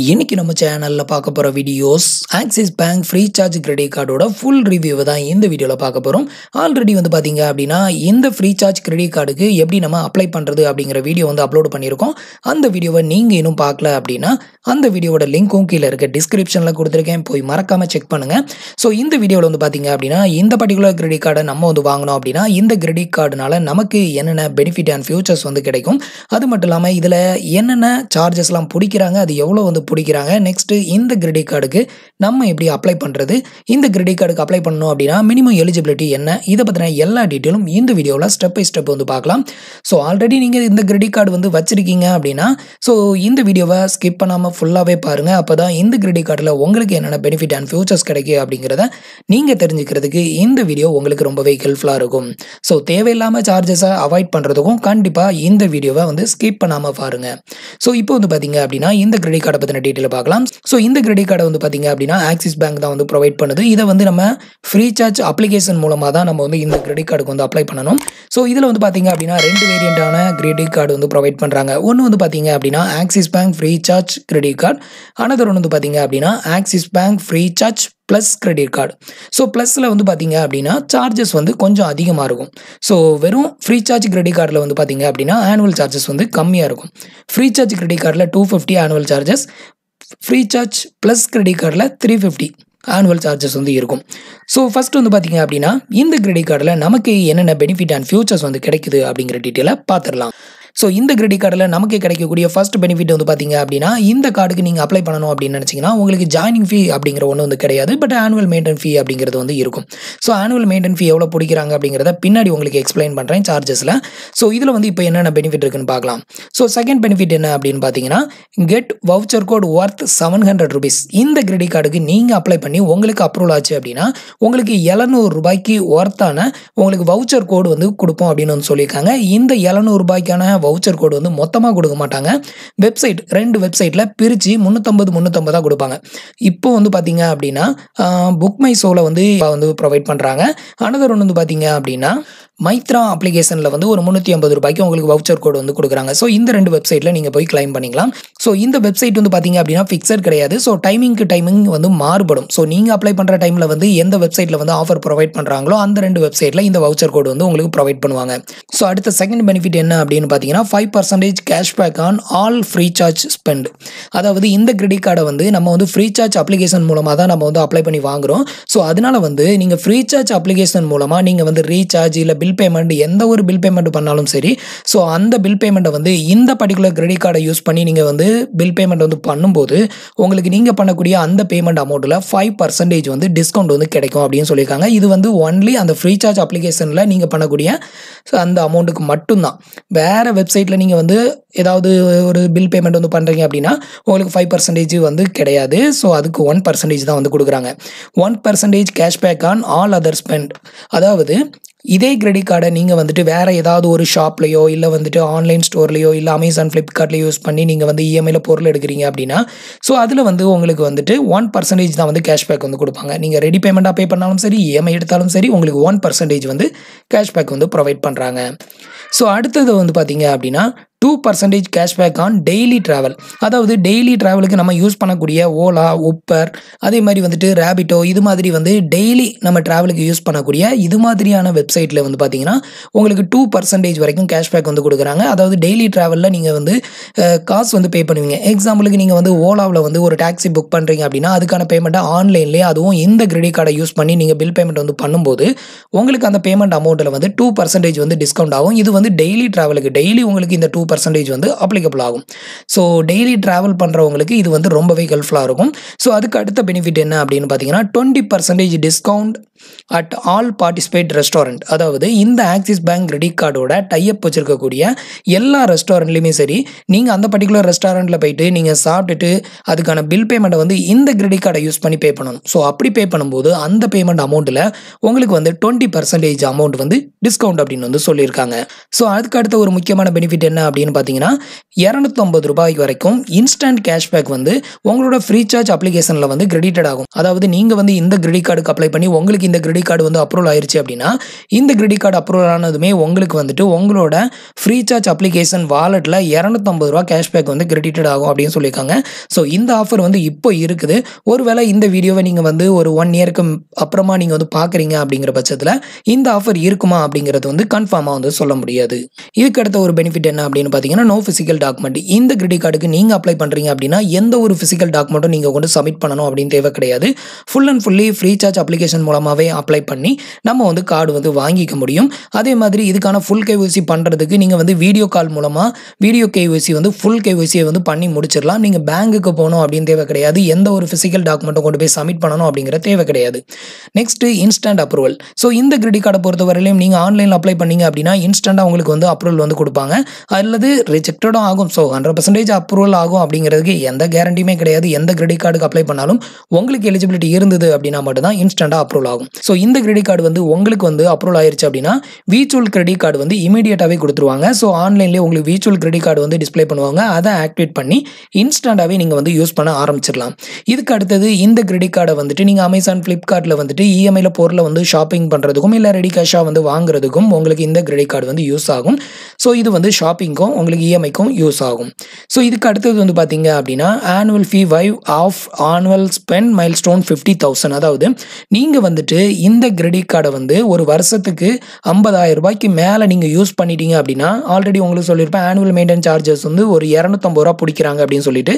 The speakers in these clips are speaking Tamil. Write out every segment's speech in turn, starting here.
இன்னைக்கு நம்ம சேனல்ல பார்க்க போற videos axis bank FreeCharge credit கார்டோட ஃபுல் ரிவ்யூவை தான் இந்த வீடியோல பார்க்க போறோம். ஆல்ரெடி பாத்தீங்க அப்படின்னா இந்த FreeCharge கிரெடிட் கார்டுக்கு எப்படி நம்ம அப்ளை பண்றது அப்படிங்கிற வீடியோ அப்லோட் பண்ணியிருக்கோம். அந்த வீடியோவை நீங்க இன்னும் பார்க்கல அப்படின்னா அந்த வீடியோவோட லிங்க்கும் கீழே இருக்க டிஸ்கிரிப்ஷன்ல கொடுத்துருக்கேன், போய் மறக்காம செக் பண்ணுங்க. ஸோ இந்த வீடியோவில் பாத்தீங்க அப்படின்னா இந்த பர்டிகுலர் கிரெடிட் கார்டை நம்ம வாங்கணும் அப்படின்னா இந்த கிரெடிட் கார்டுனால நமக்கு என்னென்ன பெனிஃபிட் அண்ட் ஃபியூச்சர்ஸ் கிடைக்கும், அது மட்டும் இல்லாமல் இதில் என்னென்ன சார்ஜஸ்லாம் பிடிக்கிறாங்க, அது எவ்வளோ பிடிக்கிறாங்க, நெக்ஸ்ட் இந்த கிரெடிட் கார்டுக்கு நம்ம எப்படி அப்ளை பண்றது, இந்த கிரெடிட் கார்டுக்கு அப்ளை பண்ணணும் அப்படின்னா மினிமம் எலிஜிபிலிட்டி என்ன, இதை பற்றின எல்லா டீட்டெயிலும் இந்த வீடியோவில் ஸ்டெப் பை ஸ்டெப் பார்க்கலாம். ஸோ ஆல்ரெடி நீங்கள் இந்த கிரெடிட் கார்டு வச்சிருக்கீங்க அப்படின்னா ஸோ இந்த வீடியோவை ஸ்கிப் பண்ணாமல் ஃபுல்லாகவே பாருங்க. அப்போ தான் இந்த கிரெடிட் கார்டில் உங்களுக்கு என்னென்ன பெனிஃபிட் அண்ட் ஃபியூச்சர்ஸ் கிடைக்கும் அப்படிங்கிறத நீங்கள் தெரிஞ்சுக்கிறதுக்கு இந்த வீடியோ உங்களுக்கு ரொம்பவே ஹெல்ப்ஃபுல்லாக இருக்கும். ஸோ தேவையில்லாமல் சார்ஜஸை அவாய்ட் பண்ணுறதுக்கும் கண்டிப்பாக இந்த வீடியோவை ஸ்கிப் பண்ணாமல் பாருங்க. ஸோ இப்போ பார்த்தீங்க அப்படின்னா இந்த கிரெடிட் கார்டை பற்றின டீட்டெயில் பார்க்கலாம். ஸோ இந்த கிரெடிட் கார்டை பார்த்தீங்க அப்படின்னா ஆக்சிஸ் பேங்க் தான் ப்ரொவைட் பண்ணுது. இதை நம்ம FreeCharge அப்ளிகேஷன் மூலமாக தான் நம்ம இந்த கிரெடிட் கார்டுக்கு அப்ளை பண்ணணும். ஸோ இதில் பார்த்தீங்க அப்படின்னா ரெண்டு வேரியண்டான கிரெடிட் கார்டு ப்ரொவைட் பண்ணுறாங்க. ஒன்று பார்த்தீங்க அப்படின்னா axis bank FreeCharge credit card, another ஒன்று பார்த்தீங்க அப்படின்னா axis bank FreeCharge plus credit card. So ப்ளஸில் பார்த்தீங்க அப்படின்னா சார்ஜஸ் கொஞ்சம் அதிகமாக இருக்கும். ஸோ வெறும் FreeCharge கிரெடிட் கார்டில் பார்த்தீங்க அப்படின்னா ஆனுவல் சார்ஜஸ் கம்மியாக இருக்கும். FreeCharge கிரெடிட் கார்டில் 250 annual charges, FreeCharge plus credit கார்டில் 350 ஆனுவல் சார்ஜஸ் இருக்கும். ஸோ ஃபர்ஸ்ட் பார்த்தீங்க அப்படின்னா இந்த கிரெடிட் கார்டில் நமக்கு என்னென்ன பெனிஃபிட் அண்ட் ஃபியூச்சர்ஸ் கிடைக்குது அப்படிங்கிற டீட்டெயிலை பார்த்துடலாம். ஸோ இந்த கிரெடிட் கார்டில் நமக்கு கிடைக்கக்கூடிய ஃபர்ஸ்ட் பெனிஃபிட் பார்த்தீங்க அப்படின்னா இந்த கார்டுக்கு நீங்கள் அப்ளை பண்ணணும் அப்படின்னு நினச்சிங்கன்னா உங்களுக்கு ஜாயினிங் ஃபீ அப்படிங்கிற ஒன்று கிடையாது, பட் ஆனுவல் மெயின்டெனன்ஸ் ஃபீ அப்படிங்கிறது இருக்கும். ஸோ ஆனுவல் மெயின்டெனன்ஸ் ஃபீ எவ்வளோ பிடிக்கிறாங்க அப்படிங்கிறத பின்னாடி உங்களுக்கு எக்ஸ்பிளைன் பண்ணுறேன் சார்ஜஸில். ஸோ இதில் இப்போ என்னென்ன பெனிஃபிட் இருக்குன்னு பார்க்கலாம். ஸோ செகண்ட் பெனிஃபிட் என்ன அப்படின்னு பார்த்தீங்கன்னா get voucher code worth 700 rupees. இந்த கிரெடிட் கார்டுக்கு நீங்கள் அப்ளை பண்ணி உங்களுக்கு அப்ரூவல் ஆச்சு அப்படின்னா உங்களுக்கு 700 ரூபாய்க்கு ஒர்த்தான உங்களுக்கு வவுச்சர் கோடு கொடுப்போம் அப்படின்னு சொல்லியிருக்காங்க. இந்த 700 ரூபாய்க்கான வவுச்சர் கோடு மொத்தமாக கொடுக்க மாட்டாங்க. வெப்சைட் 2 வெப்சைட்டில் பிரித்து 350 கொடுப்பாங்க. இப்போ பார்த்தீங்க அப்படின்னா புக் மை ஷோவில் ப்ரொவைட் பண்ணுறாங்க. அனதர் ஒன்று பார்த்தீங்க அப்படின்னா மைத்ரா அப்ளிகேஷனில் ஒரு 350 ரூபாய்க்கு உங்களுக்கு வவுச்சர் கோடு கொடுக்குறாங்க. ஸோ இந்த 2 வெப்சைட்டில் நீங்கள் போய் கிளைம் பண்ணிக்கலாம். ஸோ இந்த வெப்சைட் பார்த்தீங்க அப்படின்னா ஃபிக்ஸட் கிடையாது. ஸோ டைமிங் மாறுபடும். ஸோ நீங்கள் அப்ளை பண்ணுற டைமில் எந்த வெப்சைட்டில் ஆஃபர் ப்ரொவைட் பண்ணுறாங்களோ அந்த 2 வெப்சைட்டில் இந்த வவுச்சர் கோடு உங்களுக்கு ப்ரொவைட் பண்ணுவாங்க. ஸோ அடுத்த செகண்ட் பெனிஃபிட் என்ன அப்படின்னு பார்த்தீங்கன்னா 5% cashback on all FreeCharge spend. அதாவது இந்த கிரெடிட் கார்டை நம்ம FreeCharge அப்ளிகேஷன் மூலமாக தான் நம்ம அப்ளை பண்ணி வாங்குறோம். ஸோ அதனால நீங்கள் FreeCharge அப்ளிகேஷன் மூலமாக நீங்கள் ரீசார்ஜ் இல்லை பில் பேமெண்ட் எந்த ஒரு பில் பேமெண்ட் பண்ணாலும் சரி, ஸோ அந்த பில் பேமெண்ட்டை இந்த பர்டிகுலர் கிரெடிட் கார்டை யூஸ் பண்ணி நீங்கள் பில் பேமெண்ட் பண்ணும்போது உங்களுக்கு நீங்கள் பண்ணக்கூடிய அந்த பேமெண்ட் அமௌண்ட்டில் 5% டிஸ்கவுண்ட் கிடைக்கும் அப்படின்னு சொல்லியிருக்காங்க. இது ஒன்லி அந்த FreeCharge அப்ளிகேஷனில் நீங்கள் பண்ணக்கூடிய அந்த அமௌண்ட்டுக்கு மட்டும்தான். வேறு வெப்சைட்டில் நீங்கள் ஏதாவது ஒரு பில் பேமெண்ட் பண்ணுறீங்க அப்படின்னா உங்களுக்கு 5% கிடையாது. ஸோ அதுக்கு 1% தான் கொடுக்குறாங்க. 1% cashback on all other spend. அதாவது இதே கிரெடிட் கார்டை நீங்கள் வேறு ஏதாவது ஒரு ஷாப்லையோ இல்லை ஆன்லைன் ஸ்டோர்லையோ இல்லை அமேசான் ஃப்ளிப்கார்ட்லையோ யூஸ் பண்ணி நீங்கள் இஎம்ஐயில் பொருள் எடுக்கிறீங்க அப்படின்னா ஸோ அதில் உங்களுக்கு 1% தான் கேஷ்பேக் கொடுப்பாங்க. நீங்கள் ரெடி பேமெண்ட்டாக பே பண்ணாலும் சரி, இஎம்ஐ எடுத்தாலும் சரி, உங்களுக்கு 1% கேஷ்பேக் ப்ரொவைட் பண்ணுறாங்க. ஸோ அடுத்தது பார்த்தீங்க அப்படின்னா 2% கேஷ்பேக் ஆன் டெய்லி ட்ராவல். அதாவது டெய்லி ட்ராவலுக்கு நம்ம யூஸ் பண்ணக்கூடிய ஓலா, உப்பர், அதே மாதிரி ரேபிட்டோ, இது மாதிரி டெய்லி நம்ம ட்ராவலுக்கு யூஸ் பண்ணக்கூடிய இது மாதிரியான வெப்சைட்டில் பார்த்தீங்கன்னா உங்களுக்கு 2% வரைக்கும் கேஷ்பேக் கொடுக்குறாங்க. அதாவது டெய்லி ட்ராவலில் நீங்கள் காசு பே பண்ணுவீங்க. எக்ஸாம்பிளுக்கு நீங்கள் ஓலாவில் ஒரு டாக்ஸி புக் பண்ணுறீங்க அப்படின்னா அதுக்கான பேமெண்ட்டை ஆன்லைன்லேயே அதுவும் இந்த கிரெடிட் கார்டை யூஸ் பண்ணி நீங்கள் பில் பேமெண்ட் பண்ணும்போது உங்களுக்கு அந்த பேமெண்ட் அமௌண்ட்டில் 2% டிஸ்கவுண்ட் ஆகும். இது டெய்லி ட்ராவலுக்கு டெய்லி உங்களுக்கு இந்த 2% அப்ளிகபிள் ஆகும். ஸோ டெய்லி டிராவல் பண்ணுறவங்களுக்கு இது ரொம்பவே ஹெல்ப்ஃபுல்லாக இருக்கும். ஸோ அதுக்கு அடுத்த பெனிஃபிட் என்ன அப்படின்னு பார்த்தீங்கன்னா 20% discount at all participate restaurant. அதாவது இந்த ஆக்சிஸ் பேங்க் கிரெடிட் கார்டோட டைப் வச்சிருக்கக்கூடிய எல்லா ரெஸ்டாரண்ட்லையுமே சரி, நீங்கள் அந்த பர்டிகுலர் ரெஸ்டாரண்ட்டில் போயிட்டு நீங்கள் சாப்பிட்டுட்டு அதுக்கான பில் பேமெண்ட்டை இந்த கிரெடிட் கார்டை யூஸ் பண்ணி பே பண்ணணும். ஸோ அப்படி பே பண்ணும்போது அந்த பேமெண்ட் அமௌண்ட்டில் உங்களுக்கு 20% அமௌண்ட் டிஸ்கவுண்ட் அப்படின்னு சொல்லியிருக்காங்க. ஸோ அதுக்கு அடுத்த ஒரு முக்கியமான பெனிஃபிட் என்ன அப்படின்னு பார்த்தீங்கன்னா 250 ரூபாய்க்கு வரைக்கும் இன்ஸ்டன்ட் கேஷ்பேக் உங்களோட FreeCharge அப்ளிகேஷனில் கிரெடிட்டட் ஆகும். அதாவது நீங்கள் இந்த கிரெடிட் கார்டுக்கு அப்ளை பண்ணி உங்களுக்கு உங்களுக்கு இந்த கிரெடிட் கார்டு வந்து அப்ரூவல் ஆயிருச்சு அப்படின்னா இந்த கிரெடிட் கார்டு அப்ரூவல் ஆனதுமே உங்களுக்கு வந்துட்டு உங்களோட ஃப்ரீசார்ஜ் அப்ளிகேஷன் வாலெட்டில் ₹250 கேஷ்பேக் வந்து கிரெடிட்டட் ஆகும் அப்படின்னு சொல்லியிருக்காங்க. ஸோ இந்த ஆஃபர் வந்து இப்போ இருக்குது. ஒருவேளை இந்த வீடியோவை நீங்கள் வந்து ஒரு 1 இயருக்கு அப்புறமா நீங்கள் வந்து பார்க்குறீங்க அப்படிங்கிற பட்சத்தில் இந்த ஆஃபர் இருக்குமா அப்படிங்கிறது வந்து கன்ஃபார்மாக வந்து சொல்ல முடியாது. இதுக்கு அடுத்த ஒரு பெனிஃபிட் என்ன அப்படின்னு பார்த்தீங்கன்னா நோ ஃபிசிக்கல் டாக்குமெண்ட். இந்த கிரெடிட் கார்டுக்கு நீங்கள் அப்ளை பண்ணுறீங்க அப்படின்னா எந்த ஒரு ஃபிசிக்கல் டாக்குமெண்ட்டும் நீங்கள் கொண்டு சப்மிட் பண்ணணும் அப்படின்னு தேவை கிடையாது. Full and fully Freecharge application மூலமாகவே அப்ளை பண்ணி நம்ம வந்து கார்டு வந்து வாங்கிக்க முடியும். அதே மாதிரி இதுக்கான ஃபுல் கேஒய்சி பண்ணுறதுக்கு நீங்கள் வந்து வீடியோ கால் மூலமாக வீடியோ கேஒய்சி வந்து ஃபுல் கேஒய்சியை வந்து பண்ணி முடிச்சிடலாம். நீங்கள் பேங்குக்கு போகணும் அப்படின்னு தேவை கிடையாது. எந்த ஒரு ஃபிசிக்கல் டாக்குமெண்ட்டும் கொண்டு போய் சப்மிட் பண்ணணும் அப்படிங்கிற தேவை கிடையாது. Next instant approval. ஸோ இந்த கிரெடிட் கார்டை பொறுத்தவரையிலும் நீங்கள் ஆன்லைனில் அப்ளை பண்ணீங்க அப்படின்னா இன்ஸ்டண்ட்டாக உங்களுக்கு வந்து அப்ரூவல் வந்து கொடுப்பாங்க. அல்லது ரிஜெக்டடும் ஆகும். ஸோ 100% அப்ரூவல் ஆகும் அப்படிங்கிறதுக்கு எந்த கேரண்டியுமே கிடையாது. எந்த கிரெடிட் கார்டுக்கு அப்ளை பண்ணாலும் உங்களுக்கு எலிஜிபிலிட்டி இருந்தது அப்படின்னா மட்டும்தான் இன்ஸ்டண்ட்டாக அப்ரூவல் ஆகும். ஸோ இந்த கிரெடிட் கார்டு வந்து உங்களுக்கு வந்து அப்ரூவல் ஆயிருச்சு அப்படின்னா விர்ச்சுவல் கிரெடிட் கார்டு வந்து இமீடியட்டாகவே கொடுத்துருவாங்க. ஸோ ஆன்லைன்லேயே உங்களுக்கு விர்ச்சுவல் கிரெடிட் கார்டு வந்து டிஸ்ப்ளே பண்ணுவாங்க. அதை ஆக்டிவேட் பண்ணி இன்ஸ்டண்ட்டாகவே நீங்கள் வந்து யூஸ் பண்ண ஆரம்பிச்சிடலாம். இதுக்கு அடுத்தது இந்த கிரெடிட் கார்டை வந்துட்டு நீங்கள் அமேசான், ஃப்ளிப்கார்ட்டில் வந்துட்டு இஎம்ஐயில் பொருளை வந்து ஷாப்பிங் பண்ணுறதுக்கும் இல்லை ரெடி கேஷாக வந்து வாங்குறதுக்கும் உங்களுக்கு இந்த கிரெடிட் கார்டு வந்து யூஸ் ஆகும். ஸோ இது வந்து ஷாப்பிங்க்கும் உங்களுக்கு இஎம்ஐக்கும் யூஸ் ஆகும். ஸோ இதுக்கு அடுத்தது வந்து பார்த்தீங்க அப்படின்னா annual fee waive off annual spend milestone 50,000. அதாவது நீங்கள் வந்துட்டு இந்த கிரெடிட் கார்டை வந்து ஒரு வருஷத்துக்கு ₹50,000 மேலே நீங்கள் யூஸ் பண்ணிட்டீங்க அப்படின்னா ஆல்ரெடி உங்களுக்கு சொல்லியிருப்பேன் ஆனுவல் மெயின்டெனன்ஸ் சார்ஜஸ் வந்து ஒரு ₹250 பிடிக்கிறாங்க அப்படின்னு சொல்லிட்டு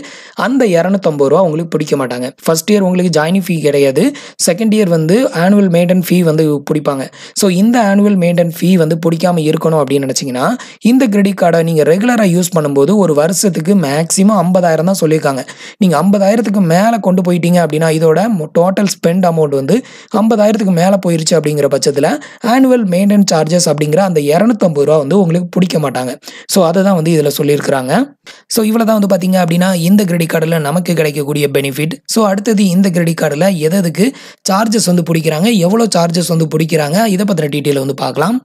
அந்த ₹250 உங்களுக்கு பிடிக்க மாட்டாங்க. ஃபர்ஸ்ட் இயர் உங்களுக்கு ஜாயினிங் ஃபீ கிடையாது. செகண்ட் இயர் வந்து ஆனுவல் மெயின்டெனன்ஸ் ஃபீ வந்து பிடிப்பாங்க. ஸோ இந்த ஆனுவல் மெயின்டெனன்ஸ் ஃபீ வந்து பிடிக்காம இருக்கணும் அப்படின்னு நினச்சிங்கன்னா இந்த கிரெடிட் கார்டை நீங்கள் ரெகுலராக யூஸ் பண்ணும்போது ஒரு வருஷத்துக்கு மேக்ஸிமம் 50,000 தான் சொல்லியிருக்காங்க. நீங்கள் 50,000க்கு மேலே கொண்டு போயிட்டீங்க அப்படின்னா இதோட டோட்டல் ஸ்பெண்ட் அமௌண்ட் வந்து 50,000க்கு மேலே போயிருச்சு அப்படிங்கிற பட்சத்தில் ஆனுவல் மெயின்டெனன்ஸ் சார்ஜஸ் அப்படிங்கிற அந்த ₹250 வந்து உங்களுக்கு பிடிக்க மாட்டாங்க. ஸோ அதை தான் வந்து இதில் சொல்லியிருக்கிறாங்க. ஸோ இவ்வளோ தான் வந்து பார்த்தீங்க அப்படின்னா இந்த கிரெடிட் கார்டில் நமக்கு கிடைக்கக்கூடிய பெனிஃபிட். ஸோ அடுத்தது இந்த கிரெடிட் கார்டில் எதுக்கு சார்ஜஸ் வந்து பிடிக்கிறாங்க, எவ்வளோ சார்ஜஸ் வந்து பிடிக்கிறாங்க, இதை பற்றின டீட்டெயில் வந்து பார்க்கலாம்.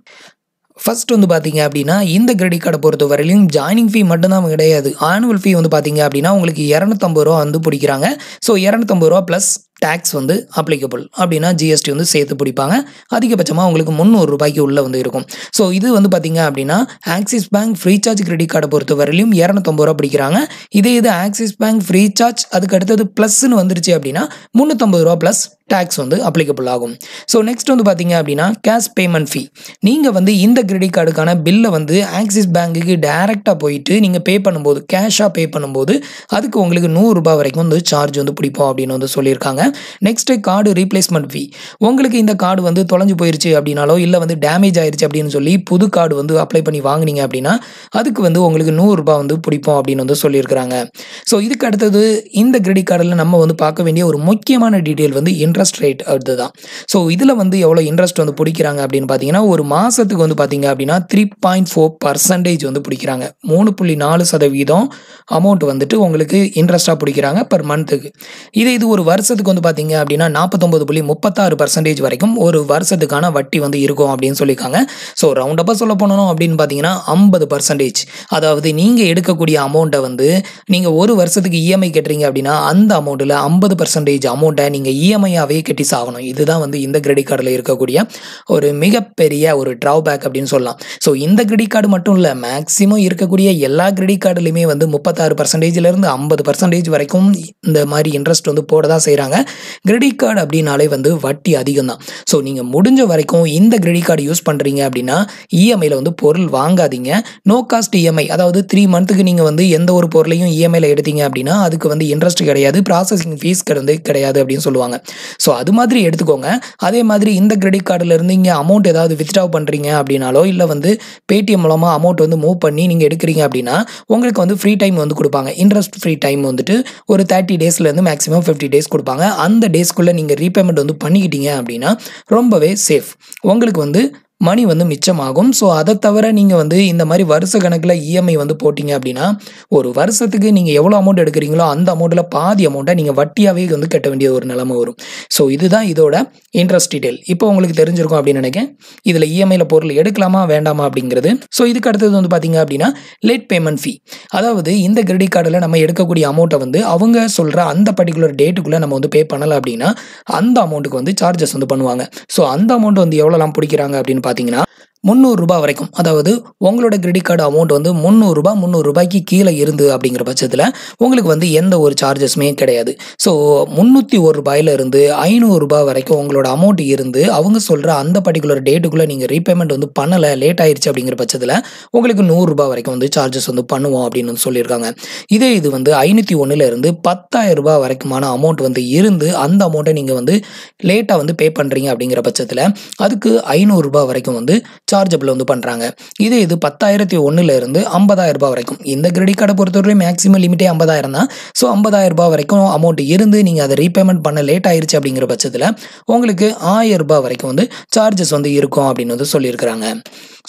ஃபர்ஸ்ட் வந்து பார்த்தீங்க அப்படின்னா இந்த கிரெடிட் கார்டை பொறுத்த வரையிலும் ஜாயினிங் ஃபீ மட்டும்தான் கிடையாது. ஆனுவல் ஃபீ வந்து பார்த்தீங்க அப்படின்னா உங்களுக்கு ₹250 வந்து பிடிக்கிறாங்க. ஸோ ₹250 ப்ளஸ் டேக்ஸ் வந்து அப்ளிகபிள் அப்படின்னா ஜிஎஸ்டி வந்து சேர்த்து பிடிப்பாங்க. அதிகபட்சமாக உங்களுக்கு ₹300 உள்ள வந்து இருக்கும். ஸோ இது வந்து பார்த்தீங்க அப்படின்னா ஆக்சிஸ் பேங்க் ஃப்ரீசார்ஜ் கிரெடிட் கார்டை பொறுத்த வரையிலும் ₹250 பிடிக்கிறாங்க. இது ஆக்சிஸ் பேங்க் ஃப்ரீசார்ஜ் அதுக்கு அடுத்தது ப்ளஸ்ன்னு வந்துருச்சு அப்படின்னா ₹350 ப்ளஸ் டேக்ஸ் வந்து அப்ளிகபிள் ஆகும். ஸோ நெக்ஸ்ட் வந்து பார்த்தீங்க அப்படின்னா கேஷ் பேமெண்ட் ஃபீ. நீங்கள் வந்து இந்த கிரெடிட் கார்டுக்கான பில்லை வந்து ஆக்சிஸ் பேங்க்குக்கு டைரெக்டாக போயிட்டு நீங்கள் பே பண்ணும்போது கேஷாக பே பண்ணும்போது அதுக்கு உங்களுக்கு ₹100 வரைக்கும் வந்து சார்ஜ் வந்து பிடிப்போம் அப்படின்னு வந்து சொல்லியிருக்காங்க. நெக்ஸ்ட்டு கார்டு ரீப்ளேஸ்மெண்ட் ஃபீ. உங்களுக்கு இந்த கார்டு வந்து தொலைஞ்சு போயிருச்சு அப்படின்னாலோ இல்லை வந்து டேமேஜ் ஆயிருச்சு அப்படின்னு சொல்லி புது கார்டு வந்து அப்ளை பண்ணி வாங்கினீங்க அப்படின்னா அதுக்கு வந்து உங்களுக்கு ₹100 வந்து பிடிப்போம் அப்படின்னு வந்து சொல்லியிருக்கிறாங்க. ஸோ இதுக்கு அடுத்தது இந்த கிரெடிட் கார்டில் நம்ம வந்து பார்க்க வேண்டிய ஒரு முக்கியமான டீட்டெயில் வந்து இன்ட்ரெஸ்ட் ரேட் அதுதான். ஸோ இதில் வந்து எவ்வளோ இன்ட்ரெஸ்ட் வந்து பிடிக்கிறாங்க அப்படின்னு பார்த்தீங்கன்னா ஒரு மாதத்துக்கு வந்து பார்த்தீங்க அப்படின்னா 3.4% வந்து பிடிக்கிறாங்க. 3.4% அமௌண்ட் வந்துட்டு உங்களுக்கு இன்ட்ரெஸ்ட்டாக பிடிக்கிறாங்க பர் மந்த்துக்கு. இது ஒரு வருஷத்துக்கு வந்து பார்த்தீங்க அப்படின்னா 49.36% வரைக்கும் ஒரு வருஷத்துக்கான வட்டி வந்து இருக்கும் அப்படின்னு சொல்லியிருக்காங்க. ஸோ ரவுண்டப்பாக சொல்ல போனோம் அப்படின்னு பார்த்தீங்கன்னா 50%. அதாவது நீங்கள் எடுக்கக்கூடிய அமௌண்ட்டை வந்து நீங்கள் ஒரு வருஷத்துக்கு இஎம்ஐ கட்டுறீங்க அப்படின்னா அந்த அமௌண்ட்டில் 50% அமௌண்ட்டை நீங்கள் இஎம்ஐயாகவே கட்டி சாகணும். இதுதான் வந்து இந்த கிரெடிட் கார்டில் இருக்கக்கூடிய ஒரு மிகப்பெரிய ஒரு ட்ராபேக் அப்படின்னு சொல்லலாம். ஸோ இந்த கிரெடிட் கார்டு மட்டும் இல்லை மேக்ஸிமம் இருக்கக்கூடிய எல்லா கிரெடிட் கார்டுலையுமே வந்து 36%லேருந்து 50% வரைக்கும் இந்த மாதிரி இன்ட்ரெஸ்ட் வந்து போட தான் செய்கிறாங்க. கிரெடிட் கார்டு அப்படின்னாலே வந்து வட்டி அதிகம் தான். ஸோ நீங்கள் முடிஞ்ச வரைக்கும் இந்த கிரெடிட் கார்டு யூஸ் பண்ணுறீங்க அப்படின்னா இஎம்ஐயில் வந்து பொருள் வாங்காதீங்க. நோ காஸ்ட் இஎம்ஐ, அதாவது 3 மந்த்துக்கு நீங்கள் வந்து எந்த ஒரு பொருளையும் இஎம்ஐயில் எடுத்தீங்க அப்படின்னா அதுக்கு வந்து இன்ட்ரெஸ்ட் கிடையாது, ப்ராசஸிங் ஃபீஸ் கிடையாது அப்படின்னு சொல்லுவாங்க. ஸோ அது மாதிரி எடுத்துக்கோங்க. அதே மாதிரி இந்த கிரெடிட் கார்டிலேருந்து இங்கே அமௌண்ட் ஏதாவது வித்ட்ரா பண்ணுறீங்க அப்படின்னாலோ இல்லை வந்து பேடிஎம் மூலமாக அமௌண்ட் வந்து மூவ் பண்ணி நீங்கள் எடுக்கிறீங்க அப்படின்னா உங்களுக்கு வந்து ஃப்ரீ டைம் வந்து கொடுப்பாங்க. இன்ட்ரெஸ்ட் ஃப்ரீ டைம் வந்துட்டு ஒரு 30 டேஸ்லேருந்து மேக்ஸிமம் 50 டேஸ் கொடுப்பாங்க. அந்த டேஸ்க்குள்ளே நீங்கள் ரீபேமெண்ட் வந்து பண்ணிக்கிட்டீங்க அப்படின்னா ரொம்பவே சேஃப். உங்களுக்கு வந்து மணி வந்து மிச்சமாகும். ஸோ அதை தவிர நீங்கள் வந்து இந்த மாதிரி வருஷ கணக்கில் இஎம்ஐ வந்து போட்டிங்க அப்படின்னா ஒரு வருஷத்துக்கு நீங்கள் எவ்வளோ அமௌண்ட் எடுக்கிறீங்களோ அந்த அமௌண்ட்டில் பாதி அமௌண்ட்டை நீங்கள் வட்டியாகவே வந்து கட்ட வேண்டிய ஒரு நிலைமை வரும். ஸோ இதுதான் இதோட இன்ட்ரெஸ்ட் டீட்டெயில். இப்போ உங்களுக்கு தெரிஞ்சிருக்கும் அப்படின்னு நினைக்கிறேன். இதில் இஎம்ஐயில் பொருள் எடுக்கலாமா வேண்டாமா அப்படிங்கிறது. ஸோ இதுக்கு அடுத்தது வந்து பார்த்தீங்க அப்படின்னா லேட் பேமெண்ட் ஃபீ. அதாவது இந்த கிரெடிட் கார்டில் நம்ம எடுக்கக்கூடிய அமௌண்ட்டை வந்து அவங்க சொல்கிற அந்த பர்டிகுலர் டேட்டுக்குள்ளே நம்ம வந்து பே பண்ணலை அப்படின்னா அந்த அமௌண்ட்டுக்கு வந்து சார்ஜஸ் வந்து பண்ணுவாங்க. ஸோ அந்த அமௌண்ட் வந்து எவ்வளோலாம் பிடிக்கிறாங்க அப்படின்னு பார்த்தீங்கன்னா ₹300 வரைக்கும். அதாவது உங்களோட கிரெடிட் கார்டு அமௌண்ட் வந்து ₹300 கீழே இருந்து அப்படிங்கிற பட்சத்தில் உங்களுக்கு வந்து எந்த ஒரு சார்ஜஸுமே கிடையாது. ஸோ ₹301 இருந்து ₹500 வரைக்கும் உங்களோட அமௌண்ட் இருந்து அவங்க சொல்கிற அந்த பர்டிகுலர் டேட்டுக்குள்ளே நீங்கள் ரீபேமெண்ட் வந்து பண்ணலை, லேட் ஆயிடுச்சு அப்படிங்கிற பட்சத்தில் உங்களுக்கு ₹100 வரைக்கும் வந்து சார்ஜஸ் வந்து பண்ணுவோம் அப்படின்னு வந்து சொல்லியிருக்காங்க. இதே இது வந்து 501 இருந்து ₹10,000 வரைக்குமான அமௌண்ட் வந்து இருந்து அந்த அமௌண்ட்டை நீங்கள் வந்து லேட்டாக வந்து பே பண்ணுறீங்க அப்படிங்கிற பட்சத்தில் அதுக்கு ₹500 வரைக்கும் வந்து சார்ஜபிள் வந்து பண்ணுறாங்க. இதே இது 10,001 இருந்து ₹50,000 வரைக்கும். இந்த கிரெடிட் கார்டை பொறுத்தவரை மேக்ஸிமம் லிமிட்டே 50,000 தான். ஸோ ₹50,000 வரைக்கும் அமௌண்ட் இருந்து நீங்கள் அதை ரீபேமெண்ட் பண்ண லேட் ஆயிடுச்சு அப்படிங்கிற பட்சத்தில் உங்களுக்கு ₹1000 வரைக்கும் வந்து சார்ஜஸ் வந்து இருக்கும் அப்படின்னு வந்து சொல்லியிருக்கிறாங்க.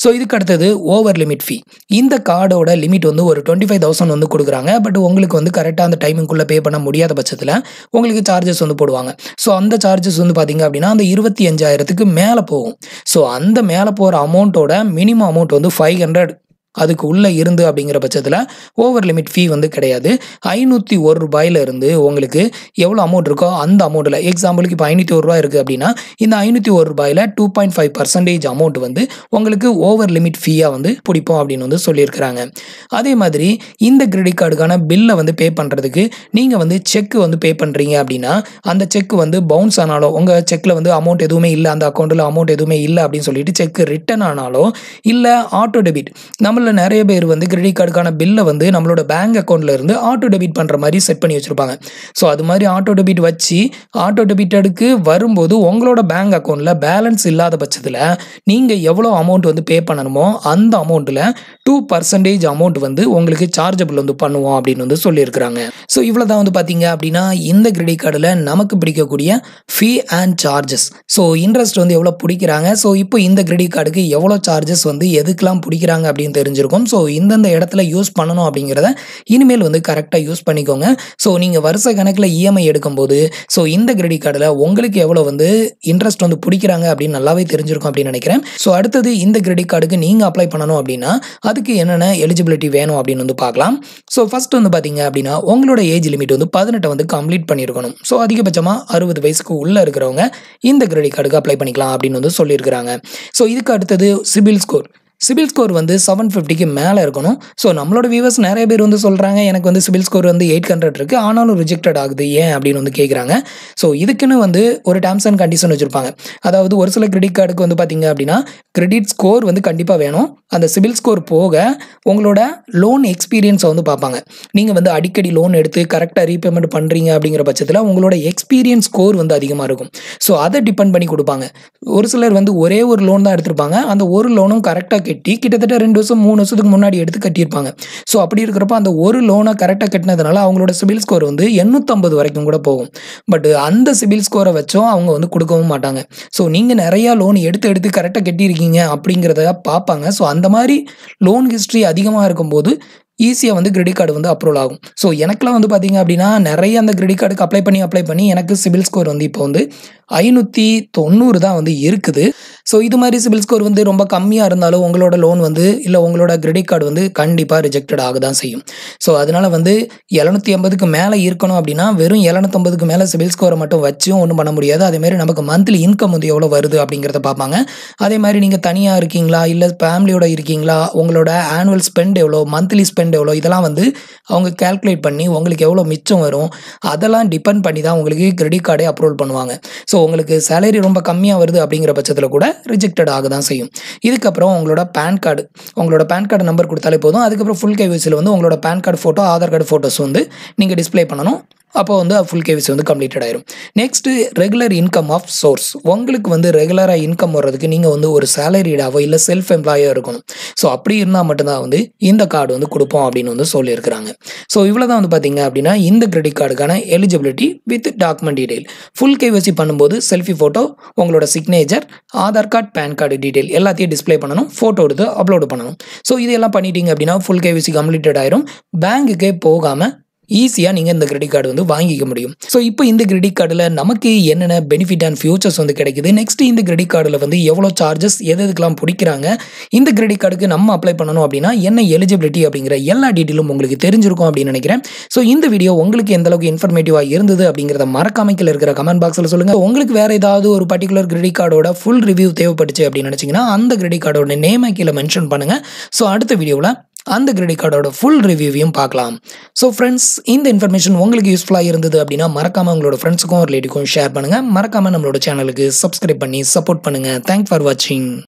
ஸோ இதுக்கு அடுத்தது ஓவர் லிமிட் ஃபீ. இந்த கார்டோட லிமிட் வந்து ஒரு 25,000 வந்து கொடுக்குறாங்க. பட் உங்களுக்கு வந்து கரெக்டாக அந்த டைமிங்குள்ளே பே பண்ண முடியாத பட்சத்தில் உங்களுக்கு சார்ஜஸ் வந்து போடுவாங்க. ஸோ அந்த சார்ஜஸ் வந்து பார்த்தீங்க அப்படின்னா அந்த 25,000க்கு மேலே போகும். ஸோ அந்த மேலே போகிற அமௌண்ட்டோட மினிமம் அமௌண்ட் வந்து 500 அதுக்கு உள்ளே இருந்து அப்படிங்கிற பட்சத்தில் ஓவர் லிமிட் ஃபீ வந்து கிடையாது. ₹501 இருந்து உங்களுக்கு எவ்வளோ அமௌண்ட் இருக்கோ அந்த அமௌண்ட்டில், எக்ஸாம்பிளுக்கு இப்போ ₹501 இருக்குது அப்படின்னா இந்த ₹501 2.5% அமௌண்ட் வந்து உங்களுக்கு ஓவர் லிமிட் ஃபீயாக வந்து பிடிப்போம் அப்படின்னு வந்து சொல்லியிருக்கிறாங்க. அதே மாதிரி இந்த கிரெடிட் கார்டுக்கான பில்லை வந்து பே பண்ணுறதுக்கு நீங்கள் வந்து செக் வந்து பே பண்ணுறீங்க அப்படின்னா அந்த செக் வந்து பவுன்ஸ் ஆனாலோ, உங்கள் செக்கில் வந்து அமௌண்ட் எதுவுமே இல்லை, அந்த அக்கௌண்ட்டில் அமௌண்ட் எதுவுமே இல்லை அப்படின்னு சொல்லிட்டு செக் ரிட்டன் ஆனாலோ, இல்லை ஆட்டோ டெபிட், நம்மள நிறைய பேர் வந்து கிரெடிட் கார்டுக்கான பில்லை வந்து நம்மளோட பேங்க் அக்கௌண்ட்ல இருந்து ஆட்டோ டெபிட் பண்ணுற மாதிரி செட் பண்ணி வச்சிருப்பாங்க. ஸோ அது மாதிரி ஆட்டோ டெபிட் வச்சு ஆட்டோ டெபிட்டடுக்கு வரும்போது உங்களோட பேங்க் அக்கௌண்ட்டில் பேலன்ஸ் இல்லாத பட்சத்தில் நீங்கள் எவ்வளோ அமௌண்ட் வந்து பே பண்ணணுமோ அந்த அமௌண்ட்டில் 2% அமௌண்ட் வந்து உங்களுக்கு சார்ஜபிள் வந்து பண்ணுவோம் அப்படின்னு வந்து சொல்லியிருக்கிறாங்க. ஸோ இவ்வளோ தான் வந்து பார்த்தீங்க அப்படின்னா இந்த கிரெடிட் கார்டில் நமக்கு பிடிக்கக்கூடிய fee and charges. So interest வந்து எவ்வளோ பிடிக்கிறாங்க, ஸோ இப்போ இந்த கிரெடிட் கார்டுக்கு எவ்வளோ சார்ஜஸ் வந்து எதுக்கெலாம் பிடிக்கிறாங்க அப்படின்னு தெரிஞ்சிருக்கும். ஸோ இந்தந்த இடத்துல யூஸ் பண்ணணும் அப்படிங்கிறத இனிமேல் வந்து கரெக்டாக யூஸ் பண்ணிக்கோங்க. ஸோ நீங்கள் வருஷ கணக்கில் இஎம்ஐ எடுக்கும்போது ஸோ இந்த கிரெடிட் கார்டில் உங்களுக்கு எவ்வளோ வந்து இன்ட்ரெஸ்ட் வந்து பிடிக்கிறாங்க அப்படின்னு நல்லாவே தெரிஞ்சிருக்கும் அப்படின்னு நினைக்கிறேன். ஸோ அடுத்தது இந்த கிரெடிட் கார்டுக்கு நீங்கள் அப்ளை பண்ணணும் அப்படின்னா அதுக்கு என்னென்ன எலிஜிபிலிட்டி வேணும் அப்படின்னு வந்து பார்க்கலாம். ஸோ ஃபர்ஸ்ட் வந்து பார்த்தீங்க அப்படின்னா உங்களோட ஏஜ் லிமிட் வந்து 18 வந்து கம்ப்ளீட் பண்ணியிருக்கணும். ஸோ அதிகபட்சமாக 60 வயசுக்கு உள்ளே இருக்கிறவங்க இந்த கிரெடிட் கார்டுக்கு அப்ளை பண்ணிக்கலாம் அப்படின்னு வந்து சொல்லியிருக்கிறாங்க. ஸோ இதுக்கு அடுத்தது சிபில் ஸ்கோர். சிபில் ஸ்கோர் வந்து 750க்கு மேலே இருக்கணும். ஸோ நம்மளோட வியூவர்ஸ் நிறைய பேர் வந்து சொல்கிறாங்க எனக்கு வந்து சிபில் ஸ்கோர் வந்து 800 இருக்குது ஆனாலும் ரிஜெக்டட் ஆகுது ஏன் அப்படின்னு வந்து கேட்குறாங்க. ஸோ இதுக்குன்னு வந்து ஒரு டேர்ம்ஸ் அண்ட் கண்டிஷன் வச்சுருப்பாங்க. அதாவது ஒரு சில கிரெடிட் கார்டுக்கு வந்து பார்த்தீங்க அப்படின்னா கிரெடிட் ஸ்கோர் வந்து கண்டிப்பாக வேணும். அந்த சிபில் ஸ்கோர் போக உங்களோட லோன் எக்ஸ்பீரியன்ஸை வந்து பார்ப்பாங்க. நீங்கள் வந்து அடிக்கடி லோன் எடுத்து கரெக்டாக ரீபேமெண்ட் பண்ணுறீங்க அப்படிங்கிற பட்சத்தில் உங்களோட எக்ஸ்பீரியன்ஸ் ஸ்கோர் வந்து அதிகமாக இருக்கும். ஸோ அதை டிபெண்ட் பண்ணி கொடுப்பாங்க. ஒரு சிலர் வந்து ஒரே ஒரு லோன் தான் எடுத்திருப்பாங்க. அந்த ஒரு லோனும் கரெக்டாக கட்டி கிட்டத்தட்ட 2 வருஷம் 3 வருஷத்துக்கு முன்னாடி எடுத்து கட்டியிருப்பாங்க. ஸோ அப்படி இருக்கிறப்ப அந்த ஒரு லோனை கரெக்டாக கட்டினதுனால அவங்களோட சிபில் ஸ்கோர் வந்து 850 வரைக்கும் கூட போகும். பட் அந்த சிபில் ஸ்கோரை வச்சும் அவங்க வந்து கொடுக்கவும் மாட்டாங்க. ஸோ நீங்கள் நிறையா லோன் எடுத்து கரெக்டாக கட்டியிருக்கீங்க அப்படிங்கிறத பார்ப்பாங்க. ஸோ அந்த மாதிரி லோன் ஹிஸ்ட்ரி அதிகமாக இருக்கும்போது ஈஸியாக வந்து கிரெடிட் கார்டு வந்து அப்ரூவல் ஆகும். ஸோ எனக்குலாம் வந்து பார்த்தீங்க அப்படின்னா நிறைய அந்த கிரெடிட் கார்டுக்கு அப்ளை பண்ணி எனக்கு சிபில் ஸ்கோர் வந்து இப்போ வந்து 590 தான் வந்து இருக்குது. ஸோ இது மாதிரி சிபில் ஸ்கோர் வந்து ரொம்ப கம்மியாக இருந்தாலும் உங்களோட லோன் வந்து இல்லை உங்களோட கிரெடிட் கார்டு வந்து கண்டிப்பாக ரிஜெக்டட் ஆக தான் செய்யும். ஸோ அதனால் வந்து 750க்கு மேலே இருக்கணும் அப்படின்னா வெறும் 750க்கு மேலே சிபில் ஸ்கோரை மட்டும் வச்சும் ஒன்றும் பண்ண முடியாது. அதேமாதிரி நமக்கு மந்த்லி இன்கம் வந்து எவ்வளோ வருது அப்படிங்கிறத பார்ப்பாங்க. அதே மாதிரி நீங்கள் தனியாக இருக்கீங்களா இல்லை ஃபேமிலியோட இருக்கீங்களா, உங்களோட ஆனுவல் ஸ்பெண்ட் எவ்வளோ, மந்த்லி ஸ்பெண்ட் எவ்வளோ, இதெல்லாம் வந்து அவங்க கால்குலேட் பண்ணி உங்களுக்கு எவ்வளோ மிச்சம் வரும் அதெல்லாம் டிபெண்ட் பண்ணி தான் உங்களுக்கு கிரெடிட் கார்டே அப்ரூவல் பண்ணுவாங்க. ஸோ உங்களுக்கு சேலரி ரொம்ப கம்மியாக வருது அப்படிங்கிற பட்சத்தில் கூட ரிஜெக்டட் ஆக தான் செய்யும். இதுக்கப்புறம் உங்களோட பேன் கார்டு நம்பர் கொடுத்தாலே போதும். அதுக்கப்புறம் ஃபுல் கேவிசியில் வந்து உங்களோட PAN card photo, Aadhaar card photos வந்து நீங்கள் டிஸ்பிளே பண்ணணும். அப்போ வந்து ஃபுல் கேவிசி வந்து கம்ப்ளீட்டட் ஆயிரும். Next regular income of source. உங்களுக்கு வந்து ரெகுலராக இன்கம் வர்றதுக்கு நீங்கள் வந்து ஒரு சேலரிடாவோ இல்லை செல்ஃப் எம்ப்ளாயோ இருக்கணும். ஸோ அப்படி இருந்தால் மட்டும்தான் வந்து இந்த கார்டு வந்து கொடுப்போம் அப்படின்னு வந்து சொல்லியிருக்கிறாங்க. ஸோ இவ்வளோ தான் வந்து பார்த்தீங்க அப்படின்னா இந்த கிரெடிட் கார்டுக்கான eligibility with document detail. Full KYC பண்ணும்போது செல்ஃபி ஃபோட்டோ, உங்களோட signature, Aadhaar card, PAN card detail எல்லாத்தையும் டிஸ்பிளே பண்ணணும், ஃபோட்டோ எடுத்து அப்லோடு பண்ணணும். ஸோ இதெல்லாம் பண்ணிட்டீங்க அப்படின்னா ஃபுல் கேவிசி கம்ப்ளீட்டட் ஆயிரும். பேங்குக்கே போகாமல் ஈஸியாக நீங்கள் இந்த கிரெடிட் கார்டு வந்து வாங்கிக்க முடியும். ஸோ இப்போ இந்த கிரெடிட் கார்டில் நமக்கு என்னென்ன பெனிஃபிட் அண்ட் ஃபியூச்சர்ஸ் வந்து கிடைக்குது, நெக்ஸ்ட் இந்த கிரெடிட் கார்டில் வந்து எவ்வளோ சார்ஜஸ் எதுக்கெல்லாம் பிடிக்கிறாங்க, இந்த கிரெடிட் கார்டுக்கு நம்ம அப்ளை பண்ணணும் அப்படின்னா என்ன எலிஜிபிலிட்டி அப்படிங்கிற எல்லா டீட்டெயிலும் உங்களுக்கு தெரிஞ்சிருக்கும் அப்படின்னு நினைக்கிறேன். ஸோ இந்த வீடியோ உங்களுக்கு எந்த அளவுக்கு இன்ஃபர்மேட்டிவாக இருந்தது அப்படிங்கிறத மறக்காம கீழ இருக்கிற கமெண்ட் பாக்ஸில் சொல்லுங்கள். உங்களுக்கு வேறு ஏதாவது ஒரு பர்டிகுலர் கிரெடிட் கார்டோட ஃபுல் ரிவ்யூ தேவைப்பட்டுச்சு அப்படின்னு நினச்சிங்கன்னா அந்த கிரெடிட் கார்டோட நேமை கீழே மென்ஷன் பண்ணுங்கள். ஸோ அடுத்த வீடியோவில் அந்த கிரெடிட் கார்டோட ஃபுல் ரிவ்யூவையும் பார்க்கலாம். ஸோ ஃப்ரெண்ட்ஸ், இந்த இன்ஃபர்மேஷன் உங்களுக்கு யூஸ்ஃபுல்லாக இருந்தது அப்படின்னா மறக்காமல் உங்களோட ஃப்ரெண்ட்ஸுக்கும் ரிலேட்டிவ்க்கும் ஷேர் பண்ணுங்கள். மறக்காமல் நம்மளோட சேனலுக்கு சப்ஸ்கிரைப் பண்ணி சப்போர்ட் பண்ணுங்கள். தேங்க்ஸ் ஃபார் வாட்சிங்.